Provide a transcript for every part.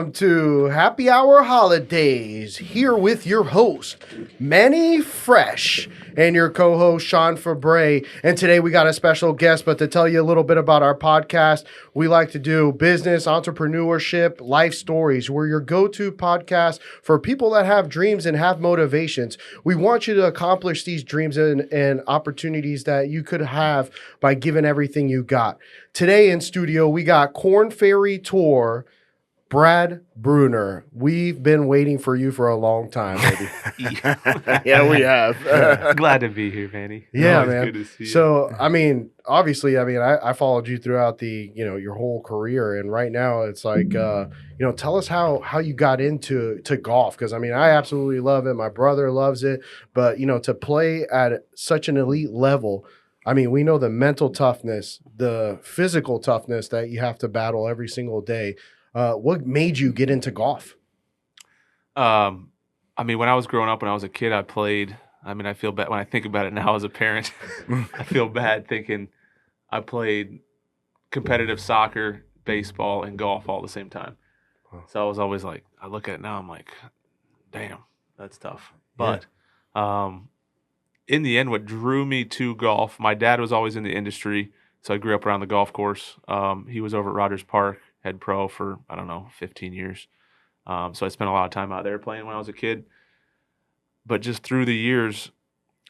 Welcome to Happy Hour Holidays, here with your host, Manny Fresh, and your co-host, Sean Fabre. And today we got a special guest, but to tell you a little bit about our podcast, we like to do business, entrepreneurship, life stories. We're your go-to podcast for people that have dreams and have motivations. We want you to accomplish these dreams and opportunities that you could have by giving everything you got. Today in studio, we got Corn Ferry Tour, Brad Brunner. We've been waiting for you for a long time, baby. Yeah, we have. Glad to be here, Manny. Yeah, Always man. Good to see you. So, I mean, obviously, I followed you throughout your whole career, and right now it's like, tell us how you got into golf, because I absolutely love it. My brother loves it, but to play at such an elite level. We know the mental toughness, the physical toughness that you have to battle every single day. What made you get into golf? When I was growing up, when I was a kid, I played. I feel bad when I think about it now as a parent. I feel bad thinking I played competitive soccer, baseball, and golf all at the same time. Wow. So I was always like, I look at it now, I'm like, damn, that's tough. But in the end, what drew me to golf, my dad was always in the industry, so I grew up around the golf course. He was over at Rogers Park, head pro for, 15 years. So I spent a lot of time out there playing when I was a kid. But just through the years,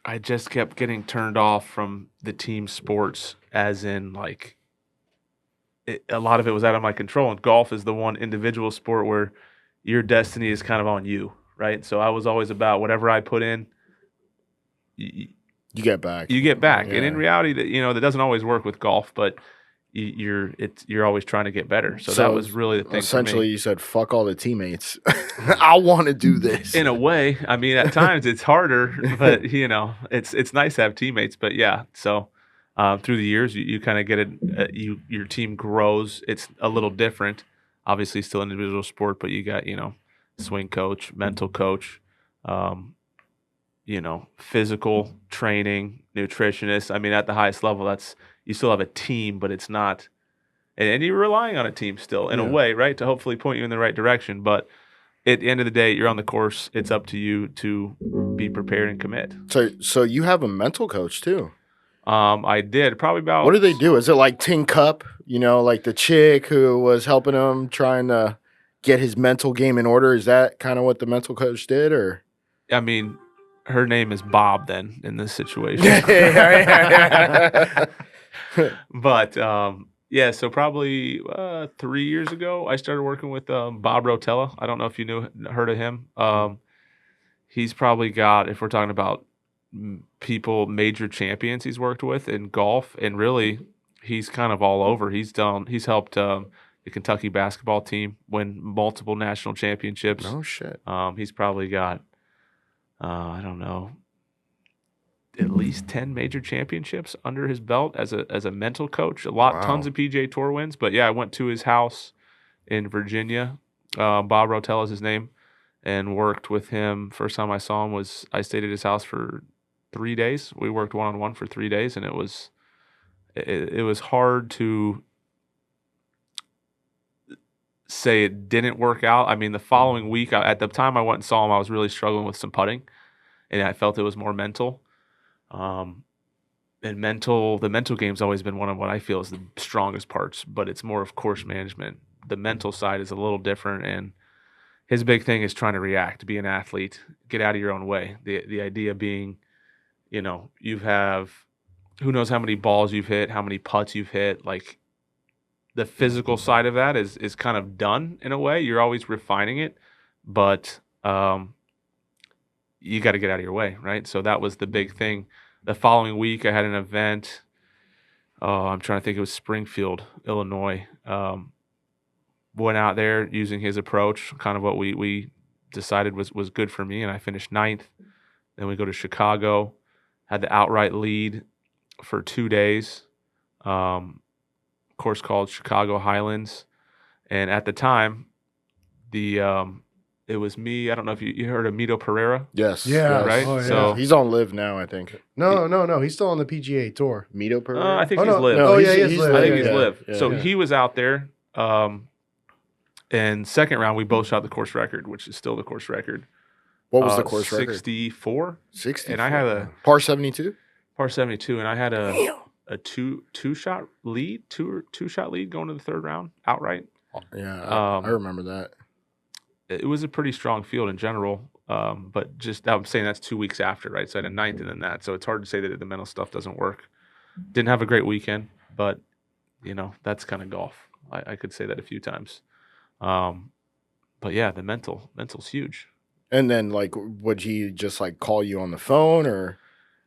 I just kept getting turned off from the team sports, as in, a lot of it was out of my control. And golf is the one individual sport where your destiny is kind of on you, right? So I was always about whatever I put in, you get back. You get back. Yeah. And in reality, that doesn't always work with golf, but you're always trying to get better. So that was really the thing. Essentially, you said, "Fuck all the teammates. I want to do this." In a way, at times it's harder, but it's nice to have teammates. But yeah, so through the years, you kind of get it. Your team grows. It's a little different. Obviously, still an individual sport, but you got swing coach, mental coach, physical training, nutritionist. At the highest level, you still have a team, but it's not, and you're relying on a team still in a way, right, to hopefully point you in the right direction. But at the end of the day, you're on the course. It's up to you to be prepared and commit. So you have a mental coach too? I did probably about. What do they do? Is it like Tin Cup? Like the chick who was helping him trying to get his mental game in order. Is that kind of what the mental coach did, or? Her name is Bob then in this situation. But so probably 3 years ago, I started working with Bob Rotella. I don't know if you heard of him. He's probably got, if we're talking about major champions he's worked with in golf, and really he's kind of all over. He's helped the Kentucky basketball team win multiple national championships. Oh shit. He's probably got at least 10 major championships under his belt as a mental coach. Tons of PGA Tour wins. But yeah, I went to his house in Virginia. Bob Rotella is his name, and worked with him. First time I saw him I stayed at his house for 3 days. We worked one-on-one for 3 days, and it was hard to say it didn't work out. the following week, at the time I went and saw him, I was really struggling with some putting, and I felt it was more mental. And the mental game's always been one of what I feel is the strongest parts, but it's more of course management. The mental side is a little different, and his big thing is trying to react, be an athlete, get out of your own way. The idea being, you have who knows how many balls you've hit, how many putts you've hit, the physical side of that is kind of done in a way. You're always refining it, but you got to get out of your way, right? So that was the big thing. The following week, I had an event. I'm trying to think. It was Springfield, Illinois. Went out there using his approach, kind of what we decided was good for me, and I finished 9th. Then we go to Chicago, had the outright lead for 2 days. Course called Chicago Highlands, and at the time, it was me. I don't know if you heard of Mito Pereira. Yes. Yeah. Right. Oh, yeah. So he's on Live now, I think. No. He's still on the PGA Tour. Mito Pereira. I think he's Live. No, he's Live. I think he's yeah, Live. yeah, So yeah. he was out there. And second round, we both shot the course record, which is still the course record. What was the course record? 64. 64. And I had a par 72. Par 72, and I had a two shot lead going to the third round outright. Yeah, I remember that. It was a pretty strong field in general, but just I'm saying that's 2 weeks after, right? So I had a ninth and then that, so it's hard to say that the mental stuff doesn't work. Didn't have a great weekend, but that's kind of golf. I could say that a few times. But yeah, the mental's huge. And then, like, would he just like call you on the phone, or?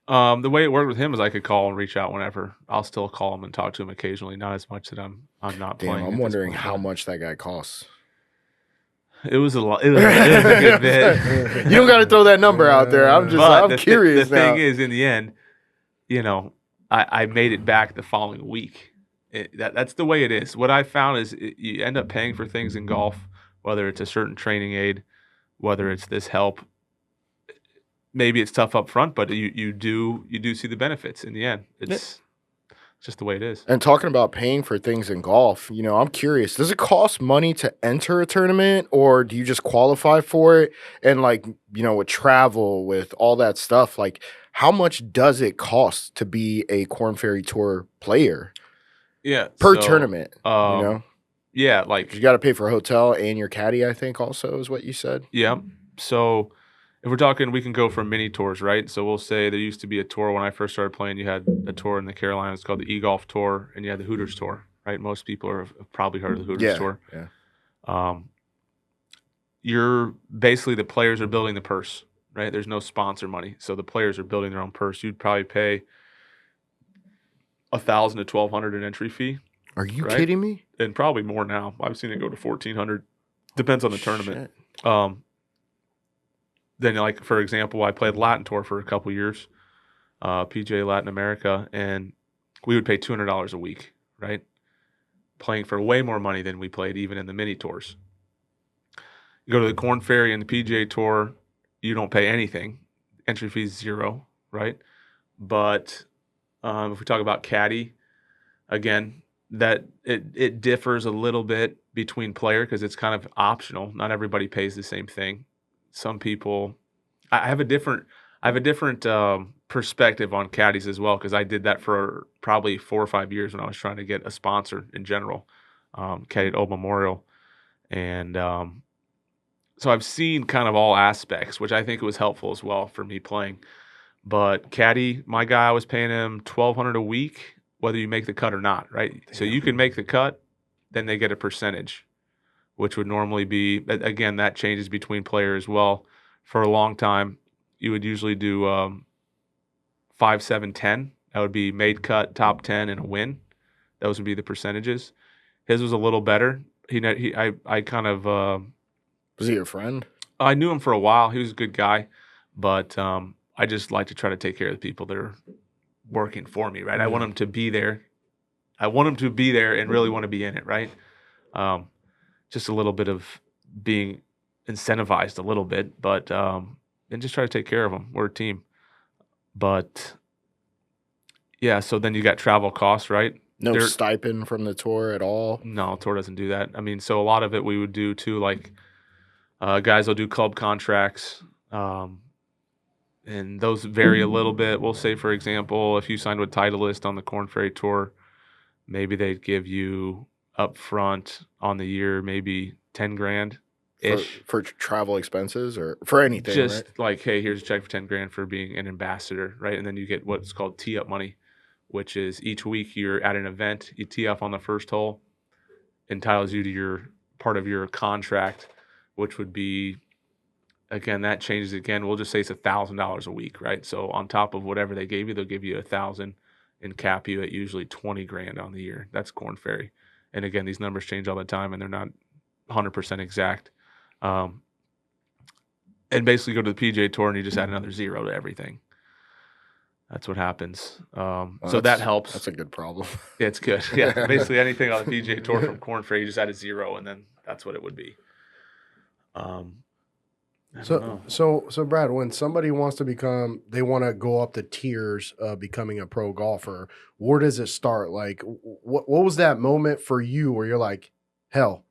The way it worked with him is I could call and reach out whenever. I'll still call him and talk to him occasionally, not as much that I'm not playing. I'm wondering how much that guy costs. It was a lot. It was a good bit. You don't got to throw that number out there. I'm curious. The thing is, in the end, I made it back the following week. That's the way it is. What I found is you end up paying for things in golf, whether it's a certain training aid, whether it's this help. Maybe it's tough up front, but you do see the benefits in the end. It's just the way it is. And talking about paying for things in golf, I'm curious, does it cost money to enter a tournament, or do you just qualify for it? And with travel, with all that stuff, like how much does it cost to be a Korn Ferry Tour player? Yeah. Per tournament, Yeah, like you got to pay for a hotel and your caddy, I think also is what you said. Yeah. So if we're talking, we can go for mini tours, right? So we'll say there used to be a tour when I first started playing. You had a tour in the Carolinas called the E-Golf Tour, and you had the Hooters Tour, right? Most people have probably heard of the Hooters Tour. Yeah. You're basically, the players are building the purse, right? There's no sponsor money, so the players are building their own purse. You'd probably pay $1,000 to $1,200 an entry fee. Are you kidding me? And probably more now. I've seen it go to $1,400. Depends on the tournament. Then, like, for example, I played Latin Tour for a couple years, PGA Latin America, and we would pay $200 a week, right? Playing for way more money than we played even in the mini tours. You go to the Korn Ferry and the PGA Tour, you don't pay anything. Entry fee is $0, right? But if we talk about caddy, again, that it differs a little bit between player because it's kind of optional. Not everybody pays the same thing. Some people, I have a different perspective on caddies as well, because I did that for probably 4 or 5 years when I was trying to get a sponsor in general, caddied Old Memorial, and so I've seen kind of all aspects, which I think was helpful as well for me playing. But caddy, my guy, I was paying him $1,200 a week, whether you make the cut or not, right? Damn. So you can make the cut, then they get a percentage, which would normally be, again, that changes between players as well. For a long time, you would usually do 5, 7, 10. That would be made cut, top 10, and a win. Those would be the percentages. His was a little better. I kind of was he your friend? I knew him for a while. He was a good guy, but I just like to try to take care of the people that are working for me, right? I want them to be there. I want them to be there and really want to be in it, right? Just a little bit of being incentivized a little bit, but and just try to take care of them. We're a team. But yeah, so then you got travel costs, right? No stipend from the tour at all? No, tour doesn't do that. I mean, so a lot of it we would do too, like guys will do club contracts, and those vary a little bit. We'll say, for example, if you signed with Titleist on the Korn Ferry Tour, maybe they'd give you up front on the year maybe $10,000 ish for travel expenses or for anything. Just right? like, hey, here's a check for $10,000 for being an ambassador, right? And then you get what's called tee up money, which is each week you're at an event, you tee off on the first hole, entitles you to your part of your contract, which would be, again, that changes again. We'll just say it's $1,000 a week, right? So on top of whatever they gave you, they'll give you $1,000 and cap you at usually $20,000 on the year. That's Korn Ferry. And again, these numbers change all the time, and they're not 100% exact. And basically go to the PGA Tour, and you just add another 0 to everything. That's what happens. So that helps. That's a good problem. Yeah, it's good. Yeah, basically anything on the PGA Tour from Korn Ferry, you just add a 0, and then that's what it would be. So Brad, when somebody wants to they want to go up the tiers of becoming a pro golfer, where does it start? Like, what was that moment for you where you're like, hell,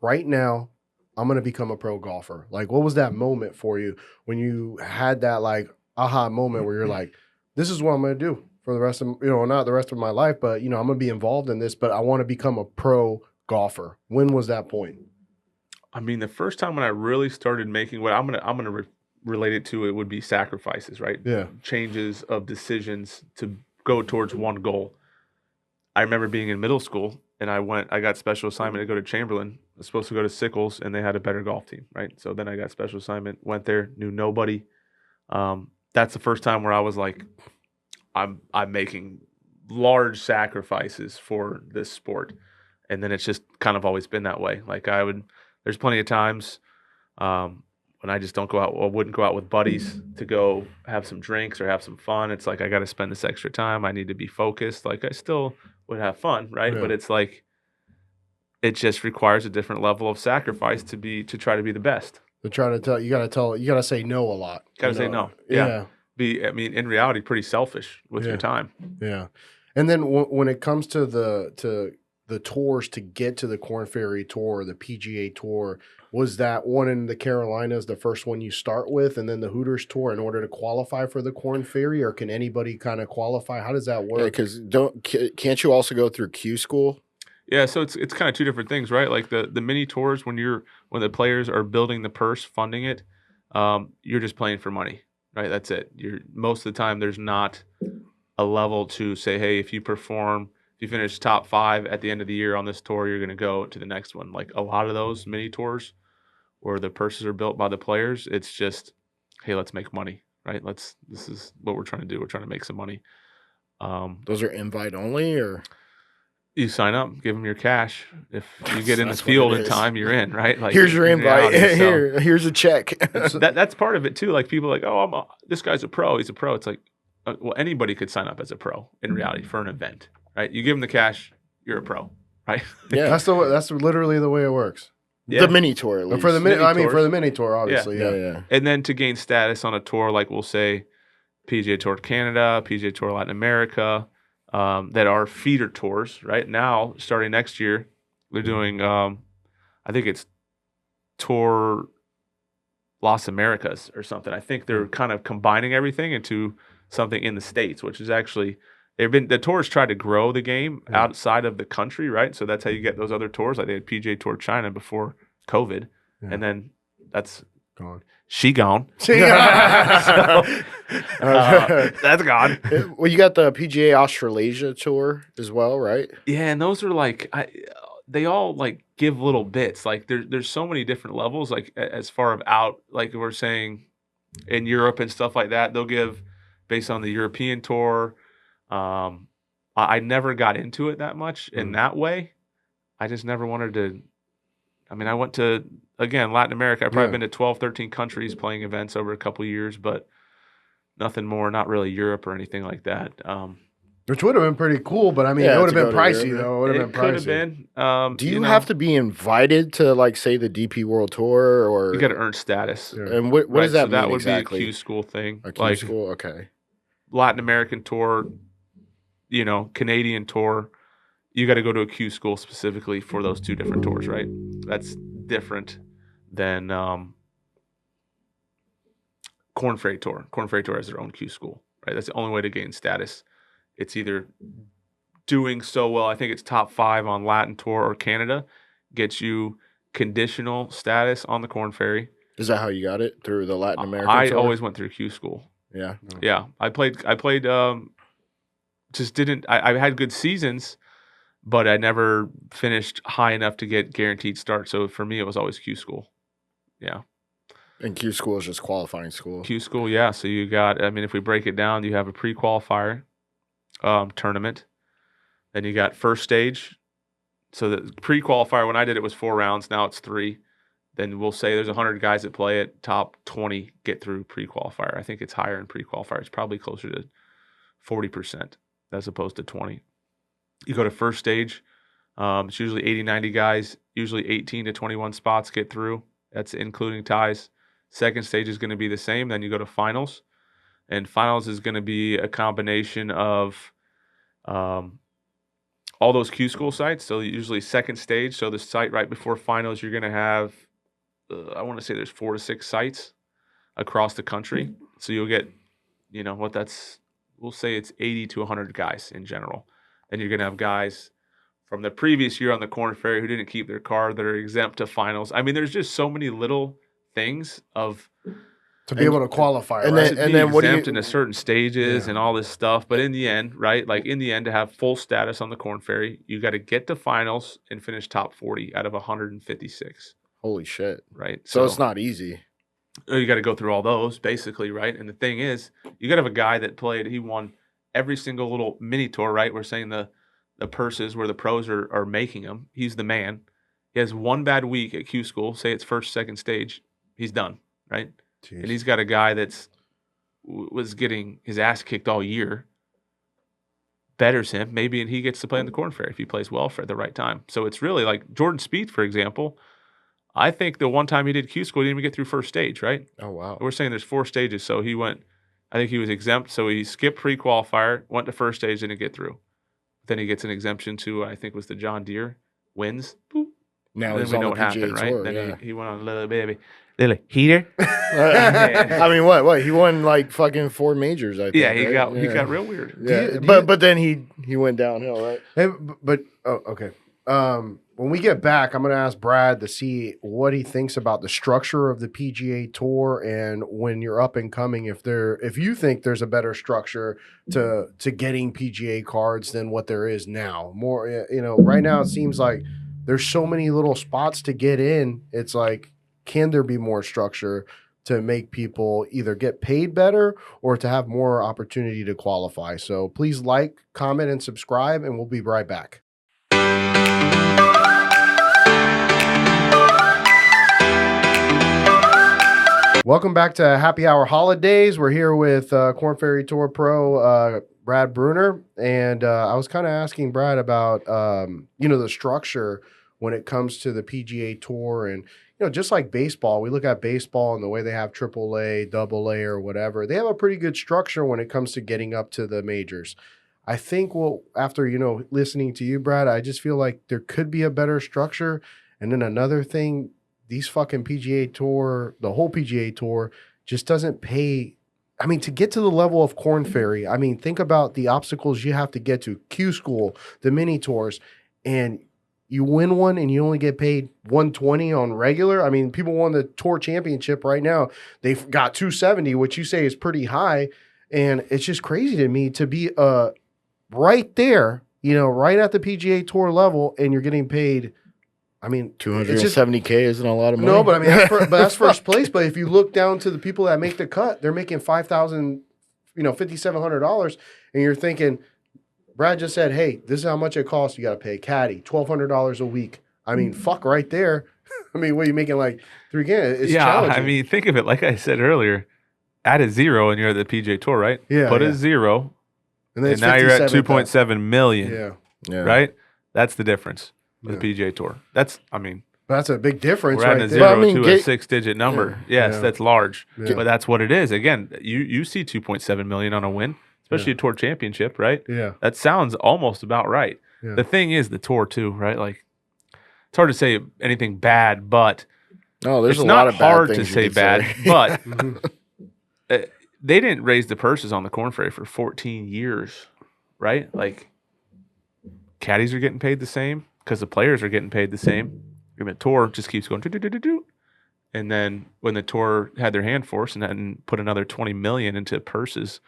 right now, I'm going to become a pro golfer. Like, what was that moment for you when you had that like aha moment where you're like, this is what I'm going to do for the rest of, not the rest of my life, but I'm going to be involved in this, but I want to become a pro golfer. When was that point? I mean, the first time when I really started making what I'm gonna relate it to, it would be sacrifices, right? Yeah. Changes of decisions to go towards one goal. I remember being in middle school and I got special assignment to go to Chamberlain. I was supposed to go to Sickles and they had a better golf team, right? So then I got special assignment, went there, knew nobody. That's the first time where I was like, I'm making large sacrifices for this sport. And then it's just kind of always been that way. Like there's plenty of times when I just don't go out, or wouldn't go out with buddies to go have some drinks or have some fun. It's like I got to spend this extra time. I need to be focused. Like I still would have fun, right? Yeah. But it's like it just requires a different level of sacrifice to try to be the best. You got to say no a lot. Got to say no. Yeah. In reality, pretty selfish with your time. Yeah. And then when it comes to the tours to get to the Korn Ferry Tour, the PGA Tour, was that one in the Carolinas the first one you start with, and then the Hooters Tour in order to qualify for the Korn Ferry, or can anybody kind of qualify? How does that work? Yeah, because can't you also go through Q school? Yeah, so it's kind of two different things, right? Like the mini tours, when the players are building the purse, funding it, you're just playing for money, right? That's it. Most of the time there's not a level to say, hey, if you finish top 5 at the end of the year on this tour, you're going to go to the next one. Like a lot of those mini tours where the purses are built by the players, it's just, hey, let's make money, right? This is what we're trying to do. We're trying to make some money. Those are invite only, or you sign up, give them your cash. If you get in the field in time, you're in, right? Like here's your invite. Here's a check. That's part of it too. Like people are like, oh, this guy's a pro. He's a pro. It's like, well, anybody could sign up as a pro in reality for an event, right? You give them the cash, you're a pro, right? Yeah, that's literally the way it works. Yeah. The mini tour, at least. For the for the mini tour, obviously, yeah. And then to gain status on a tour, like we'll say PGA Tour Canada, PGA Tour Latin America, that are feeder tours. Right now, starting next year, they're doing. I think it's Tour Las Americas or something. I think they're kind of combining everything into something in the States, which is actually. The tours try to grow the game outside of the country, right? So that's how you get those other tours. Like they had PGA Tour China before COVID, and then that's gone. She gone. So, that's gone. Well, you got the PGA Australasia Tour as well, right? Yeah, and those are like they all like give little bits. Like there's so many different levels. Like as far as out, like we're saying in Europe and stuff like that, they'll give based on the European tour. I never got into it that much in that way. I just never wanted to. I mean, I went to, again, Latin America. I've probably been to 12, 13 countries playing events over a couple of years, but nothing more, not really Europe or anything like that. Which would have been pretty cool, but I mean, it would have been pricey, though. It could have been. Do you have to be invited to, like, say, the DP World Tour? Or you got to earn status. Yeah. And what does that mean that would exactly? be a Q school thing. A Q school, okay. Latin American Tour, Canadian Tour, you got to go to a Q school specifically for those two different tours, right? That's different than Korn Ferry Tour. Korn Ferry Tour has their own Q school, right? That's the only way to gain status. It's either doing so well, I think it's top 5 on Latin Tour or Canada, gets you conditional status on the Korn Ferry. Is that how you got it? Through the Latin American I Tour? always went through Q school. Yeah. Yeah. I played just didn't I had good seasons, but I never finished high enough to get guaranteed start. So for me, it was always Q school. Yeah. And Q school is just qualifying school. Q school, yeah. So you got, if we break it down, you have a pre-qualifier tournament. Then you got first stage. So the pre-qualifier, when I did it, was 4 rounds. Now it's 3. Then we'll say there's 100 guys that play it. Top 20 get through pre-qualifier. I think it's higher in pre-qualifier. It's probably closer to 40% as opposed to 20. You go to first stage. It's usually 80, 90 guys. Usually 18 to 21 spots get through. That's including ties. Second stage is going to be the same. Then you go to finals. And finals is going to be a combination of all those Q school sites. So usually second stage. So the site right before finals, you're going to have, I want to say there's 4 to 6 sites across the country. So you'll get, we'll say it's 80 to 100 guys in general. And you're going to have guys from the previous year on the Corn Ferry who didn't keep their card that are exempt to finals. I mean, there's just so many little things to be able to qualify, and right? then what do you into certain stages and all this stuff. But in the end, right, like in the end, to have full status on the Corn Ferry, you got to get to finals and finish top 40 out of 156. Holy shit. Right. So it's not easy. You got to go through all those basically, right? And the thing is, you got to have a guy that he won every single little mini tour, right? We're saying the purses where the pros are making them. He's the man. He has one bad week at Q school, say it's first, second stage, he's done, right? Jeez. And he's got a guy was getting his ass kicked all year, betters him, maybe, and he gets to play in the Corn Ferry if he plays well at the right time. So it's really like Jordan Spieth, for example. I think the one time he did Q school, he didn't even get through first stage, right? Oh, wow. We're saying there's 4 stages, so he went, I think he was exempt, so he skipped pre-qualifier, went to first stage, didn't get through. Then he gets an exemption to, I think, was the John Deere, wins. Boop. Now then he's we on know the what PGA happened, Tour, right? Then yeah. he went on a little heater. I mean, what? He won like fucking 4 majors, I think. Yeah, he right? got real weird. Yeah. But then he went downhill, right? Hey, okay. When we get back, I'm going to ask Brad to see what he thinks about the structure of the PGA Tour, and when you're up and coming, if you think there's a better structure to getting PGA cards than what there is now. More, right now it seems like there's so many little spots to get in. It's like, can there be more structure to make people either get paid better or to have more opportunity to qualify? So please like, comment, and subscribe, and we'll be right back. Welcome back to Happy Hour Holidays. We're here with Corn Ferry Tour Pro Brad Brunner, and I was kind of asking Brad about the structure when it comes to the PGA Tour, and just like baseball, we look at baseball and the way they have AAA, AA, or whatever. They have a pretty good structure when it comes to getting up to the majors. I think after listening to you, Brad, I just feel like there could be a better structure. And then another thing, these fucking PGA Tour, the whole PGA Tour just doesn't pay. I mean, to get to the level of Corn Ferry, I mean, think about the obstacles you have to get to. Q School, the mini tours, and you win one and you only get paid $120 on regular. I mean, people won the tour championship right now. They've got $270, which you say is pretty high. And it's just crazy to me to be right there, right at the PGA Tour level, and you're getting paid. I mean, $270K isn't a lot of money. No, but I mean, that's first place. But if you look down to the people that make the cut, they're making $5,000, $5,700, and you're thinking, Brad just said, "Hey, this is how much it costs. You got to pay a caddy, $1,200 a week." I mean, fuck right there. I mean, what are you making, like $3,000? It's challenging. I mean, think of it like I said earlier. Add a 0 and you're at the PGA Tour, right? Yeah. Put a 0, and now you're at 2.7 million. Yeah. Right. That's the difference. The PGA Tour. That's a big difference. We're adding right a there. 0 to a 6-digit number. Yes, that's large. Yeah. But that's what it is. Again, you see 2.7 million on a win, especially a tour championship, right? Yeah. That sounds almost about right. Yeah. The thing is the tour too, right? Like, it's hard to say anything bad, but there's it's a not lot of hard bad to things say you could bad, say. but they didn't raise the purses on the Corn Ferry for 14 years, right? Like, caddies are getting paid the same because the players are getting paid the same. And the tour just keeps going do. And then when the tour had their hand forced and hadn't put another 20 million into purses,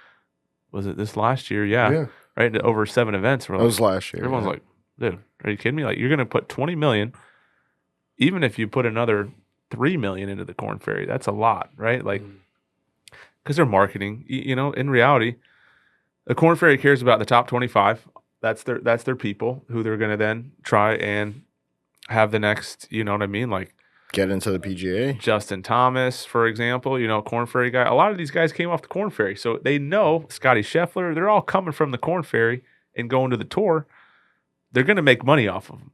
was it this last year? Yeah. Right, over 7 events. That was last year. Everyone's like, dude, are you kidding me? Like, you're going to put 20 million, even if you put another 3 million into the Corn Ferry, that's a lot, right? Like, because they're marketing. In reality, the Corn Ferry cares about the top 25. That's their people who they're going to then try and have the next, you know what I mean? Like, get into the PGA. Justin Thomas, for example, Corn Ferry guy. A lot of these guys came off the Corn Ferry. So they know Scotty Scheffler, they're all coming from the Corn Ferry and going to the tour. They're going to make money off of them.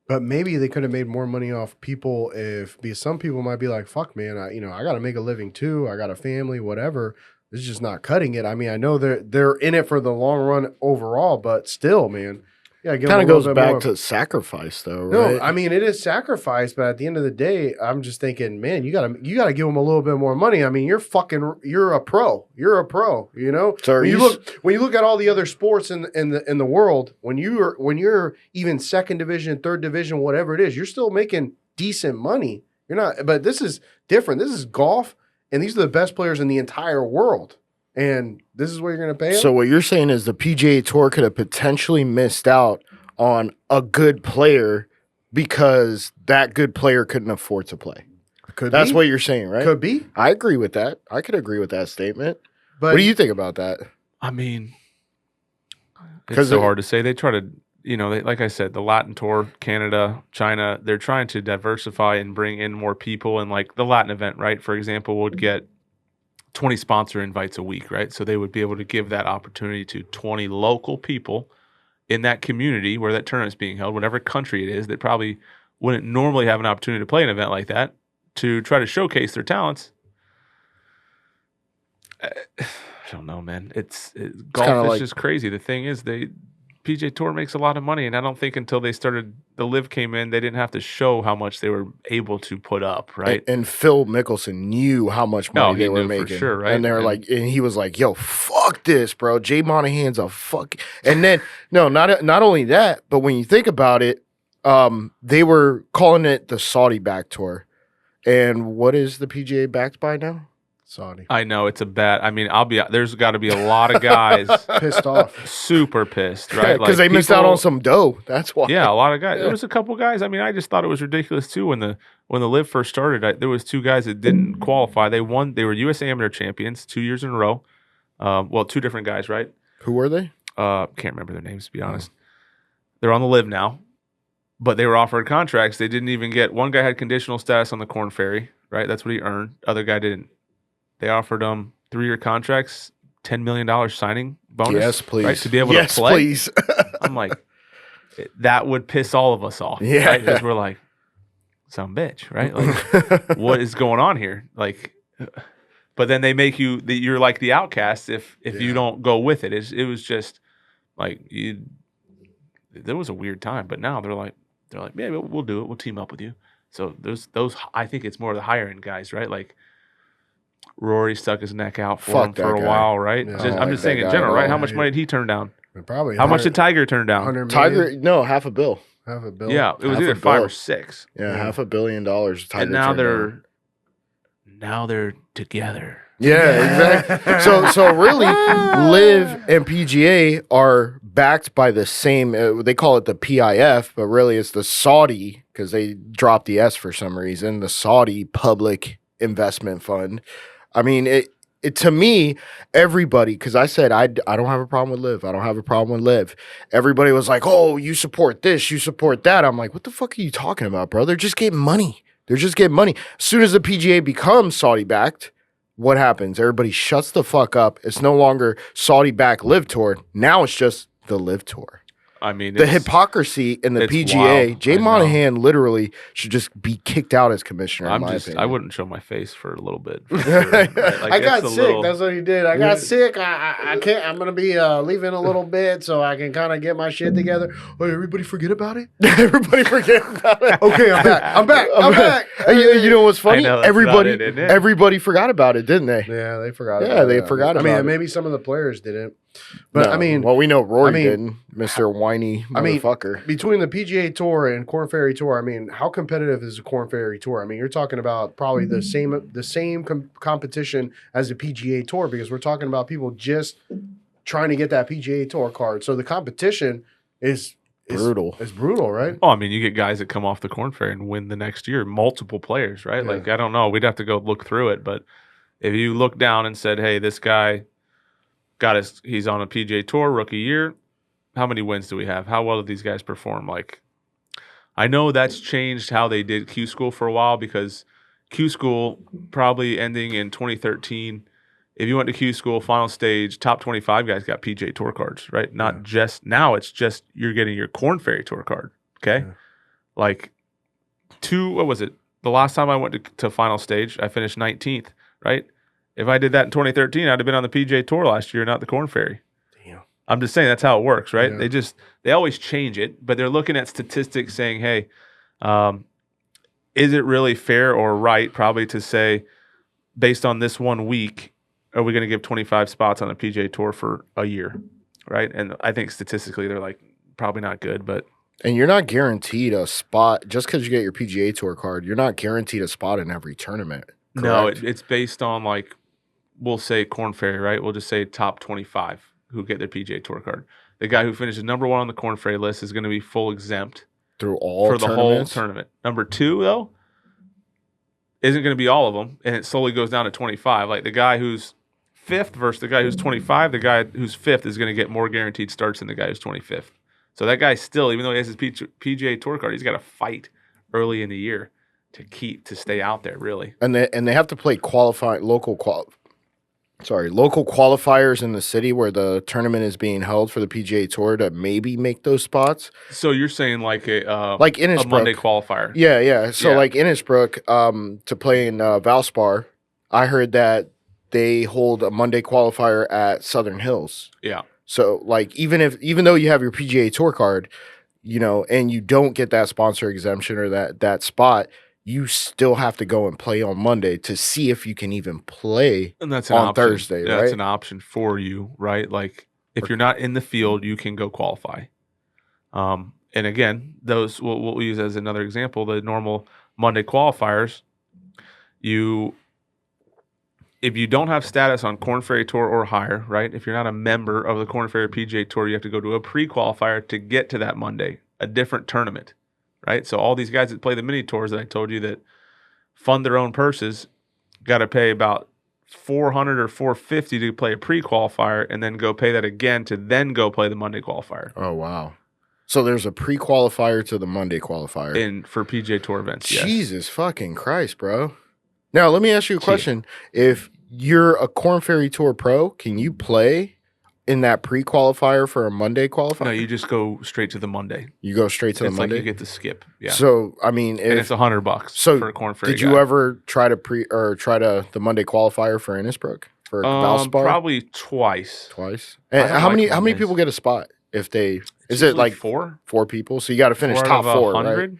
But maybe they could have made more money off people because some people might be like, fuck, man, I got to make a living too. I got a family, whatever. This is just not cutting it. I mean, I know they're in it for the long run overall, but still, man. Yeah, give Kind them of a goes little bit back more. to sacrifice, though, No, right? I mean it is sacrifice, but at the end of the day, I'm just thinking, man, you gotta give them a little bit more money. I mean, you're a pro. You're a pro. You know, So when you look at all the other sports in the world, when you're even second division, third division, whatever it is, you're still making decent money. You're not, but this is different. This is golf, and these are the best players in the entire world, and this is what you're gonna pay them. So what you're saying is the PGA Tour could have potentially missed out on a good player because that good player couldn't afford to play. That's what you're saying, right? Could be. I agree with that. I could agree with that statement. But What do you think about that? I mean, 'Cause it's so hard to say. They try to, like I said, the Latin tour, Canada, China, they're trying to diversify and bring in more people. And like the Latin event, right, for example, would get 20 sponsor invites a week, right? So they would be able to give that opportunity to 20 local people in that community where that tournament's being held, whatever country it is, that probably wouldn't normally have an opportunity to play an event like that, to try to showcase their talents. I don't know, man. Golf is just crazy. The thing is, PGA Tour makes a lot of money, and I don't think until they started, the Live came in, they didn't have to show how much they were able to put up, right? And Phil Mickelson knew how much money they were making, for sure, right? And they were like, and he was like, "Yo, fuck this, bro. Jay Monahan's a fuck." And then, no, not only that, but when you think about it, they were calling it the Saudi back tour. And what is the PGA backed by now? Saudi. I know it's a bad. I mean, there's got to be a lot of guys Pissed off. super pissed, right? Because they missed out on some dough. That's why. Yeah, a lot of guys. There was a couple guys. I mean, I just thought it was ridiculous too when the Live first started. There was two guys that didn't qualify. They won. They were USA Amateur champions 2 years in a row. Well, two different guys, right? Who were they? Can't remember their names to be honest. They're on the Live now, but they were offered contracts. They didn't even get. One guy had conditional status on the Corn Ferry, right? That's what he earned. Other guy didn't. They offered him 3-year contracts, $10 million signing bonus. Yes, please. Right, to be able to play. Please. I'm like, that would piss all of us off. Yeah. Right? Because we're like, some bitch, right? Like, what is going on here? Like, but then they make you're like the outcast if you don't go with it. It was just like there was a weird time, but now they're like, yeah, we'll do it. We'll team up with you. So those I think it's more of the higher end guys, right? Like Rory stuck his neck out for him for a while, right? Yeah, I'm just saying in general, right? How much money did he turn down? Probably. How much did Tiger turn down? Tiger, no, $500 million. $500 million. Yeah, it was either 5 or 6. Yeah, $500 million. Tiger And now turned down. they're together. Yeah, exactly. So really, Live and PGA are backed by the same. They call it the PIF, but really it's the Saudi, because they dropped the S for some reason. The Saudi Public Investment Fund. I mean, it to me, everybody, because I said I don't have a problem with Live. I don't have a problem with Live. Everybody was like, "Oh, you support this, you support that." I'm like, "What the fuck are you talking about, bro? They're just getting money. They're just getting money." As soon as the PGA becomes Saudi backed, what happens? Everybody shuts the fuck up. It's no longer Saudi-backed Live Tour. Now it's just the Live Tour. I mean, The hypocrisy in the it's PGA, wild. Jay I know. Monahan literally should just be kicked out as commissioner, in my opinion. I wouldn't show my face for a little bit. for sure, right? Like, I got it's a sick. little- That's what he did. I got sick. I can't. I'm gonna be leaving a little bit so I can kind of get my shit together. Oh, everybody forget about it. Everybody forget about it. Okay, I'm back. I'm back. You know what's funny? I know, that's not it, isn't it? Everybody forgot about it, didn't they? Yeah, they forgot. Yeah, about they it. forgot I mean, about it. maybe some of the players didn't. But No. I mean, well, we know Rory I mean, didn't, Mr. Whiny motherfucker. between the PGA Tour and Corn Ferry Tour, I mean, how competitive is the Corn Ferry Tour? I mean, you're talking about probably the same competition as the PGA Tour, because we're talking about people just trying to get that PGA Tour card. So the competition is Brutal. It's brutal, right? Oh, I mean, you get guys that come off the Corn Ferry and win the next year, multiple players, right? Yeah. Like, I don't know. We'd have to go look through it. But if you look down and said, hey, this guy he's on a PGA Tour rookie year, how many wins do we have? How well did these guys perform? Like, I know that's changed how they did Q School for a while, because Q School probably ending in 2013. If you went to Q School final stage, top 25 guys got PGA Tour cards, right? Not just now. It's just you're getting your Corn Ferry Tour card. Okay, like what was it? The last time I went to final stage, I finished 19th. Right? If I did that in 2013, I'd have been on the PGA Tour last year, not the Corn Ferry. Damn. I'm just saying that's how it works, right? Yeah. They always change it, but they're looking at statistics saying, hey, is it really fair or right probably to say, based on this 1 week, are we going to give 25 spots on the PGA Tour for a year, right? And I think statistically they're like probably not good, but And you're not guaranteed a spot just because you get your PGA Tour card. You're not guaranteed a spot in every tournament. no, Correct? it's based on like we'll say Corn Ferry, right? We'll just say top 25 who get their PGA Tour card. The guy who finishes number 1 on the Corn Ferry list is going to be full exempt Through all for the whole tournaments? tournament. Number 2 though isn't going to be all of them, and it slowly goes down to 25. Like the guy who's 5th versus the guy who's 25, the guy who's 5th is going to get more guaranteed starts than the guy who's 25th. So that guy still, even though he has his PGA Tour card, he's got to fight early in the year to stay out there, really. And they have to play local qualifiers in the city where the tournament is being held for the PGA Tour to maybe make those spots. So you're saying like a Innisbrook. Monday qualifier. Yeah. So Yeah. like Innisbrook, to play in Valspar, I heard that they hold a Monday qualifier at Southern Hills. Yeah. So like even though you have your PGA Tour card, and you don't get that sponsor exemption or that spot, you still have to go and play on Monday to see if you can even play And that's an on option. Thursday, Yeah, right? that's an option for you, right? Like if you're not in the field, you can go qualify. And again, those we'll use as another example, the normal Monday qualifiers. If you don't have status on Corn Ferry Tour or higher, right? If you're not a member of the Corn Ferry PGA Tour, you have to go to a pre-qualifier to get to that Monday, a different tournament, right? So all these guys that play the mini tours that I told you that fund their own purses got to pay about $400 or $450 to play a pre-qualifier and then go pay that again to then go play the Monday qualifier. Oh, wow. So there's a pre-qualifier to the Monday qualifier. For PGA Tour events, yes. Jesus fucking Christ, bro. Now, let me ask you a question. If you're a Corn Ferry Tour pro, can you play in that pre-qualifier for a Monday qualifier? No, you just go straight to the Monday. You go straight to the It's Monday? like you get to skip. Yeah. So, I mean, and it's $100 so for a Corn Ferry did you guy. ever try to the Monday qualifier for Innisbrook? For Valspar? Probably twice. Twice. I And don't how like many Mondays. people get a spot if they is Usually it like 4? 4 people? So you got to finish 4 top out of 4, 100? right?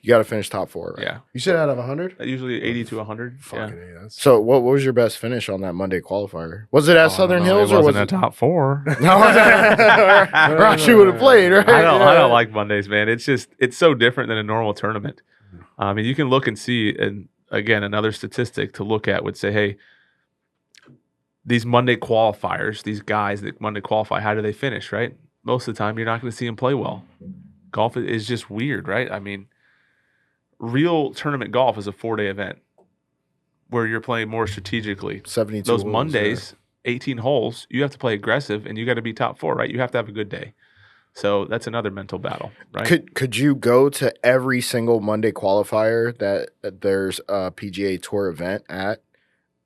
You got to finish top 4, right? Yeah. You said out of 100? Usually 80 to 100. Fucking Yeah. A, that's So what was your best finish on that Monday qualifier? Was it at Southern Hills or or was it it top 4? No, or else you would have played, right? I don't like Mondays, man. It's so different than a normal tournament. I mean, you can look and see, and again, another statistic to look at would say, hey, these Monday qualifiers, these guys that Monday qualify, how do they finish, right? Most of the time, you're not going to see them play well. Golf is just weird, right? I mean, real tournament golf is a 4-day event where you're playing more strategically. 72 Those holes, Mondays, 18 holes, you have to play aggressive and you got to be top 4, right? You have to have a good day. So that's another mental battle, right? Could you go to every single Monday qualifier that there's a PGA Tour event at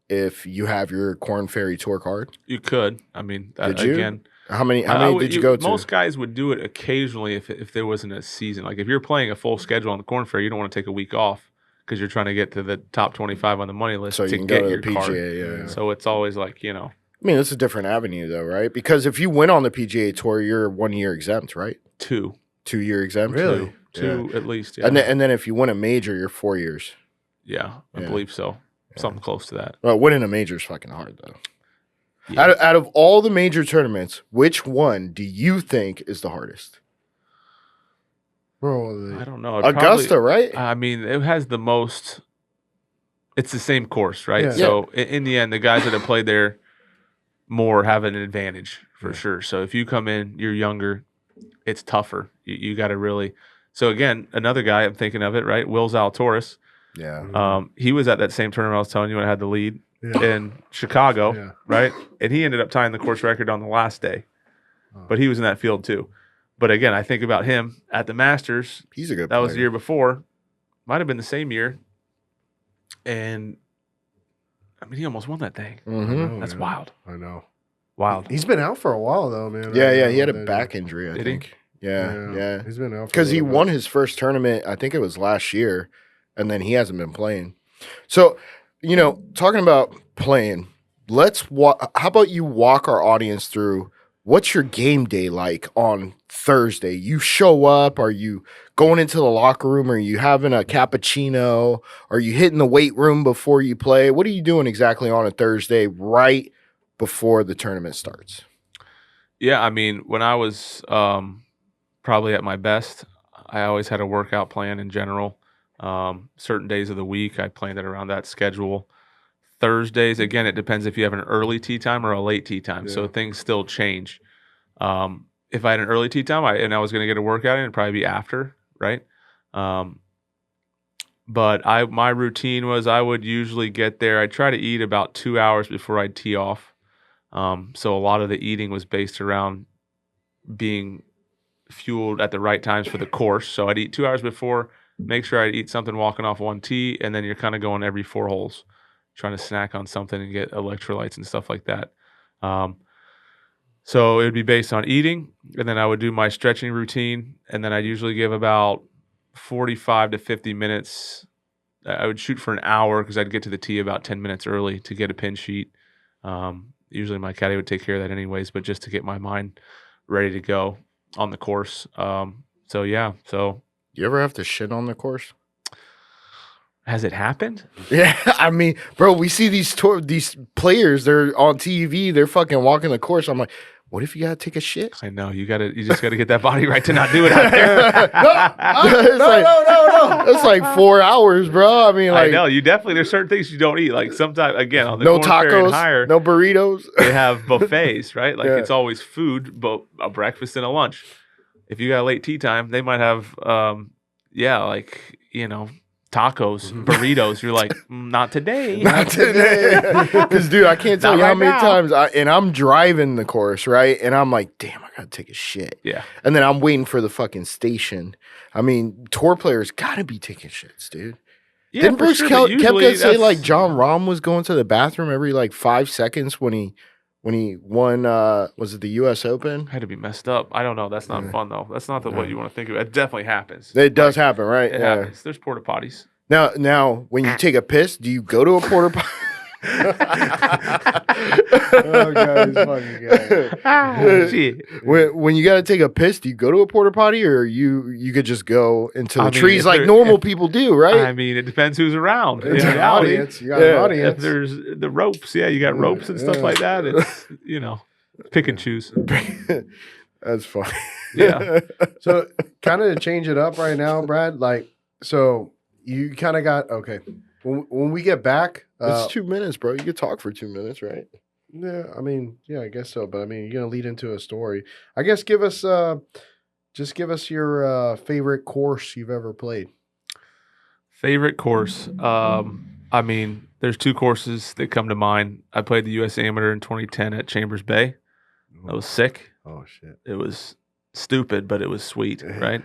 if you have your Corn Ferry Tour card? You could. I mean, Did you? again, How many did you go to? Most guys would do it occasionally if there wasn't a season. Like if you're playing a full schedule on the Corn Ferry, you don't want to take a week off because you're trying to get to the top 25 on the money list So to you can get go to your the card. PGA, yeah. So it's always like, I mean, it's a different avenue though, right? Because if you win on the PGA Tour, you're 1 year exempt, right? 2. 2 year exempt. Really? Two at least. Yeah. And then if you win a major, you're 4 years. Yeah, I Yeah. believe so. Something close to that. Well, winning a major is fucking hard though. Yeah. Out of all the major tournaments, which one do you think is the hardest? Bro, I don't know. It'd Augusta, right? I mean, it has the most. It's the same course, right? Yeah. So in the end, the guys that have played there more have an advantage for sure. So if you come in, you're younger, it's tougher. You got to really. So again, another guy I'm thinking of it, right? Will Zalatoris. Yeah. He was at that same tournament I was telling you when I had the lead Yeah. in Chicago, Yeah. right? And he ended up tying the course record on the last day, but he was in that field too. But again, I think about him at the Masters. He's a good That player. was the year before. Might have been the same year. And I mean, he almost won that thing. Mm-hmm. Oh, That's yeah. wild. I know. Wild. He's been out for a while though, man. Yeah, he had a back injury, I Did he? think. Yeah. He's been out for Because a he little won bit. his first tournament, I think it was last year, and then he hasn't been playing. So, talking about playing, how about you walk our audience through what's your game day like on Thursday? You show up, are you going into the locker room? Are you having a cappuccino? Are you hitting the weight room before you play? What are you doing exactly on a Thursday right before the tournament starts? Yeah, I mean, when I was probably at my best, I always had a workout plan in general. Certain days of the week, I planned it around that schedule. Thursdays, again, it depends if you have an early tee time or a late tee time. So things still change. If I had an early tee time and I was going to get a workout in, it'd probably be after, right? But my routine was I would usually get there. I'd try to eat about 2 hours before I'd tee off. So a lot of the eating was based around being fueled at the right times for the course. So I'd eat 2 hours before, make sure I'd eat something walking off one tee, and then you're kind of going every 4 holes, trying to snack on something and get electrolytes and stuff like that. So it would be based on eating, and then I would do my stretching routine, and then I'd usually give about 45 to 50 minutes. I would shoot for an hour because I'd get to the tee about 10 minutes early to get a pin sheet. Usually my caddy would take care of that anyways, but just to get my mind ready to go on the course. So You ever have to shit on the course? has it happened? Yeah, I mean, bro, we see these players, they're on TV, they're fucking walking the course. I'm like, what if you gotta take a shit? I know you just gotta get that body right to not do it out there. No. It's like 4 hours, bro. I mean, like, I know you definitely. There's certain things you don't eat. Like sometimes, again, on the no Corn Ferry and tacos, higher, no burritos. they have buffets, right? Like Yeah. it's always food, but a breakfast and a lunch. If you got a late tea time, they might have, tacos, burritos. You're like, not today. Not today. Because, dude, I can't tell Not you how right many now. times I'm driving the course, right? And I'm like, damn, I gotta take a shit. Yeah. And then I'm waiting for the fucking station. I mean, tour players gotta be taking shits, dude. Yeah, Didn't for Bruce sure, but usually Koepka say that's- like John Rahm was going to the bathroom every like 5 seconds when he won was it the US Open? had to be messed up. I don't know. That's not fun though. That's not what you want to think of. It definitely happes. It does happen, right? It happens. There's porta potties. Now, when you take a piss, do you go to a porta potty? Oh, God, this fucking guy. Shit. When you got to take a piss, do you go to a porta potty, or you could just go into the I mean, trees if like there- normal people do, right? I mean, it depends who's around. It's In an reality, audience. You got an Yeah. audience. if there's the ropes, you got ropes and stuff Yeah. like that. It's pick and choose. That's funny. Yeah. So, kind of to change it up right now, Brad. Like, so you kind of got okay. When we get back, It's 2 minutes, bro. You could talk for 2 minutes, right? yeah, I mean, yeah, I guess so. But I mean, you're gonna lead into a story. I guess give us your favorite course you've ever played. Favorite course. I mean, there's 2 courses that come to mind. I played the U.S. Amateur in 2010 at Chambers Bay. That was sick. Oh shit! It was stupid, but it was sweet, right?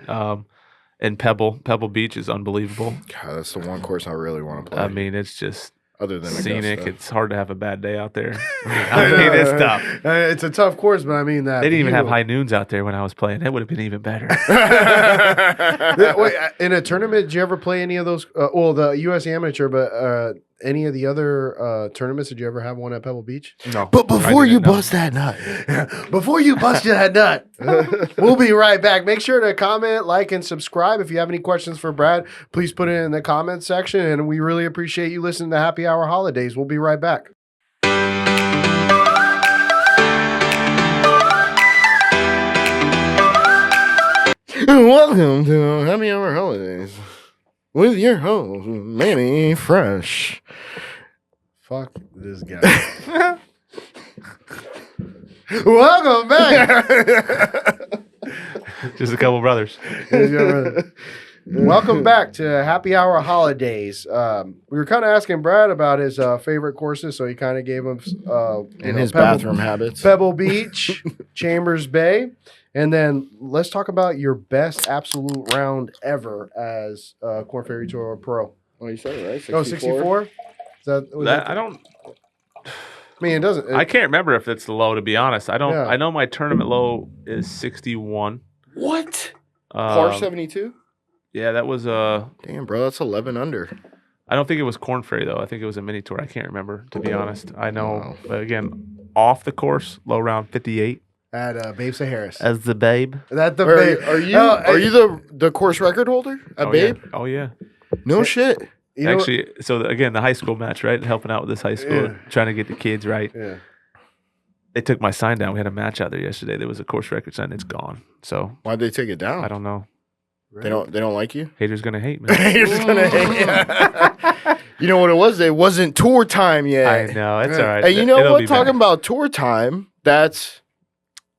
And Pebble Beach is unbelievable. God, that's the one course I really want to play. I mean, it's just other than scenic. Augusta. It's hard to have a bad day out there. I mean, it's tough. It's a tough course, but I mean that They didn't even have view- high noons out there when I was playing. It would have been even better. Wait, in a tournament, did you ever play any of those? The U.S. Amateur, but any of the other tournaments? Did you ever have one at Pebble Beach? No. But before I you didn't know. bust that nut, Before you bust that nut, we'll be right back. Make sure to comment, like, and subscribe. If you have any questions for Brad, please put it in the comments section. And we really appreciate you listening to Happy Hour Holidays. We'll be right back. welcome to Happy Hour Holidays with your host Manny Fresh. Fuck this guy. Welcome back. Just a couple brothers. Welcome back to Happy Hour Holidays. We were kind of asking Brad about his favorite courses, so he kind of gave him His bathroom habits. Pebble Beach, Chambers Bay, and then let's talk about your best absolute round ever as Corn Ferry Tour Pro. Oh, you said it right. 64? 64? Is that, I don't. I mean, it doesn't. I can't remember if it's the low. To be honest, I don't. Yeah. I know my tournament low is 61. What? Par 72? Yeah, that was Damn, bro, that's 11 under. I don't think it was Corn Ferry though. I think it was a mini tour. I can't remember, to be honest. I know, Wow. but again, off the course, low round 58. at Babe Harris. As the babe. That the Are, Babe. are you the course record holder at Babe? Yeah. Oh yeah. No shit. You know- Actually, so again, the high school match, right? Helping out with this high school, Yeah. trying to get the kids right. Yeah. They took my sign down. We had a match out there yesterday. There was a course record sign. It's gone. So Why'd they take it down? I don't know. They don't like you. Haters gonna hate, man. Haters gonna hate you. You know what it was? It wasn't tour time yet. I know. It's all right. Hey, you know It'll what? be Talking better. about tour time, that's